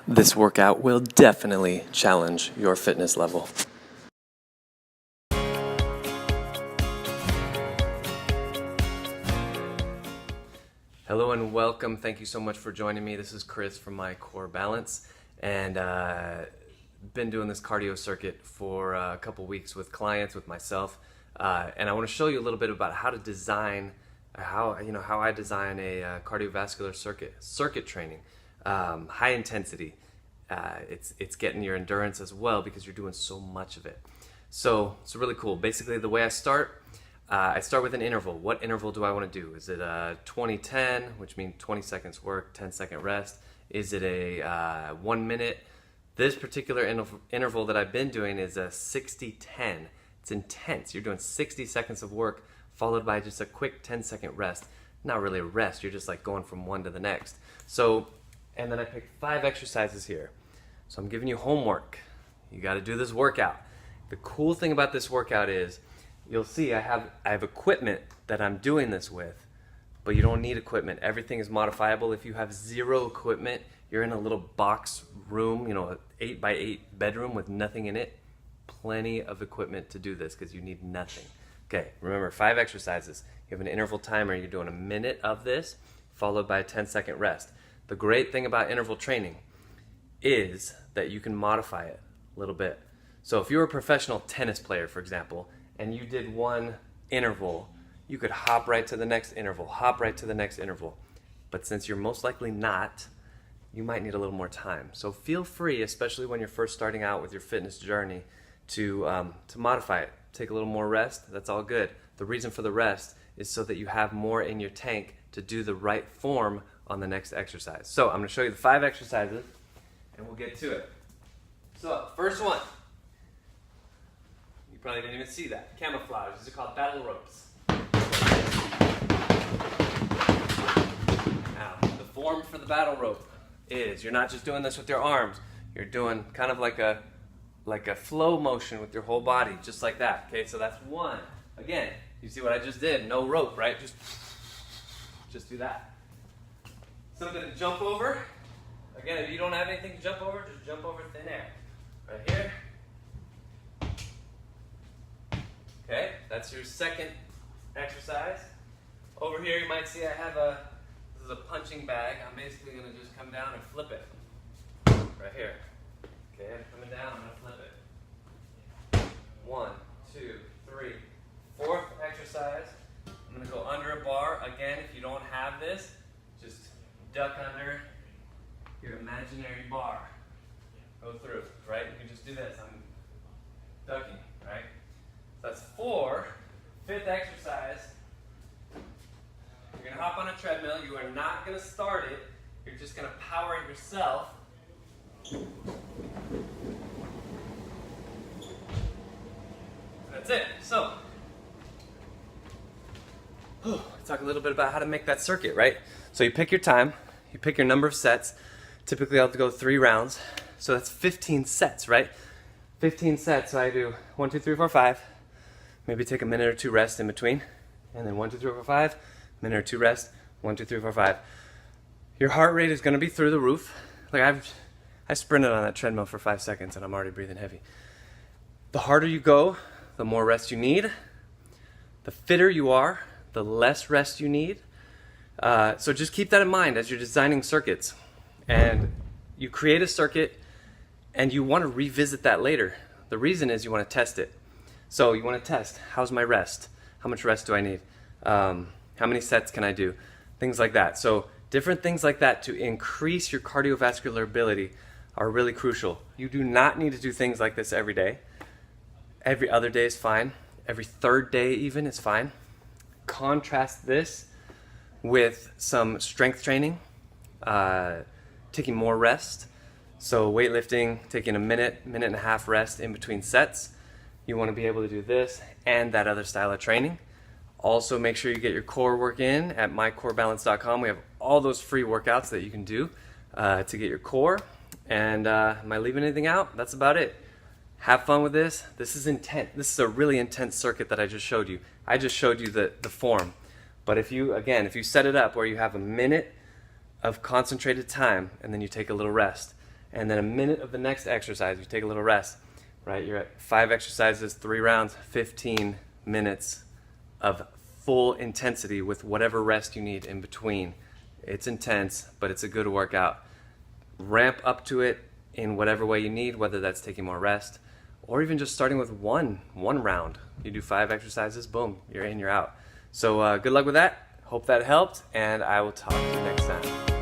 This workout will definitely challenge your fitness level. Hello and welcome. Thank you so much for joining me. This is Chris from My Core Balance, and been doing this cardio circuit for a couple weeks with clients, with myself, and I want to show you a little bit about how to design, how I design a cardiovascular circuit training, high intensity. It's getting your endurance as well because you're doing so much of it. So it's really cool. Basically, the way I start with an interval. What interval do I want to do? Is it a 20-10, which means 20 seconds work, 10-second rest? Is it a 1 minute? This particular interval that I've been doing is a 60-10. It's intense. You're doing 60 seconds of work followed by just a quick 10-second rest. Not really a rest. You're just like going from one to the next. So, and then I picked 5 exercises here. So I'm giving you homework. You got to do this workout. The cool thing about this workout is you'll see I have equipment that I'm doing this with, but you don't need equipment. Everything is modifiable. If you have zero equipment, you're in a little box room, an 8x8 bedroom with nothing in it. Plenty of equipment to do this because you need nothing. Okay, remember 5 exercises. You have an interval timer. You're doing a minute of this followed by a 10-second rest. The great thing about interval training is that you can modify it a little bit. So if you're a professional tennis player, for example, and you did one interval, you could hop right to the next interval, hop right to the next interval. But since you're most likely not, you might need a little more time. So feel free, especially when you're first starting out with your fitness journey, to modify it. Take a little more rest, that's all good. The reason for the rest is so that you have more in your tank to do the right form on the next exercise. So I'm gonna show you the 5 exercises and we'll get to it. So first one, you probably didn't even see that. Camouflage, these are called battle ropes. Now, the form for the battle rope is you're not just doing this with your arms, you're doing kind of like a flow motion with your whole body, just like that. Okay, so that's one. Again, you see what I just did, no rope, right? Just do that. Something to jump over. Again, if you don't have anything to jump over, just jump over thin air. Right here. Okay, that's your second exercise. Over here you might see I have this is a punching bag. I'm basically going to just come down and flip it. Right here. Okay, I'm coming down, I'm going to flip it. 1, 2, 3. Fourth exercise, I'm going to go under a bar. Again, if you don't have this, just duck under your imaginary bar. Go through, right? You can just do this. I'm ducking, right? So that's 4. Fifth exercise, you're going to hop on a treadmill. You are not going to start it. You're just going to power it yourself. That's it. So, let's talk a little bit about how to make that circuit, right? So you pick your time, you pick your number of sets. Typically I'll have to go 3 rounds. So that's 15 sets, right? 15 sets, so I do 1, 2, 3, 4, 5. Maybe take a minute or 2 rest in between. And then 1, 2, 3, 4, 5. Minute or 2 rest. 1, 2, 3, 4, 5. Your heart rate is gonna be through the roof. Like I sprinted on that treadmill for 5 seconds and I'm already breathing heavy. The harder you go, the more rest you need. The fitter you are, the less rest you need. So just keep that in mind as you're designing circuits. And you create a circuit and you want to revisit that later. The reason is you want to test it. So you want to test, how's my rest? How much rest do I need? How many sets can I do? Things like that. So different things like that to increase your cardiovascular ability are really crucial. You do not need to do things like this every day. Every other day is fine. Every third day even is fine. Contrast this with some strength training, taking more rest. So weightlifting, taking a minute and a half rest in between sets. You want to be able to do this and that other style of training. Also make sure you get your core work in at mycorebalance.com. We have all those free workouts that you can do to get your core. And am I leaving anything out? That's about it. Have fun with this. This is intense. This is a really intense circuit that I just showed you. I just showed you the form. But if you set it up where you have a minute of concentrated time and then you take a little rest and then a minute of the next exercise. You take a little rest, right? You're at 5 exercises, 3 rounds, 15 minutes of full intensity with whatever rest you need in between. It's intense, but it's a good workout. Ramp up to it in whatever way you need, whether that's taking more rest or even just starting with one round. You do 5 exercises, boom, you're in, you're out. So good luck with that. Hope that helped, and I will talk to you next time.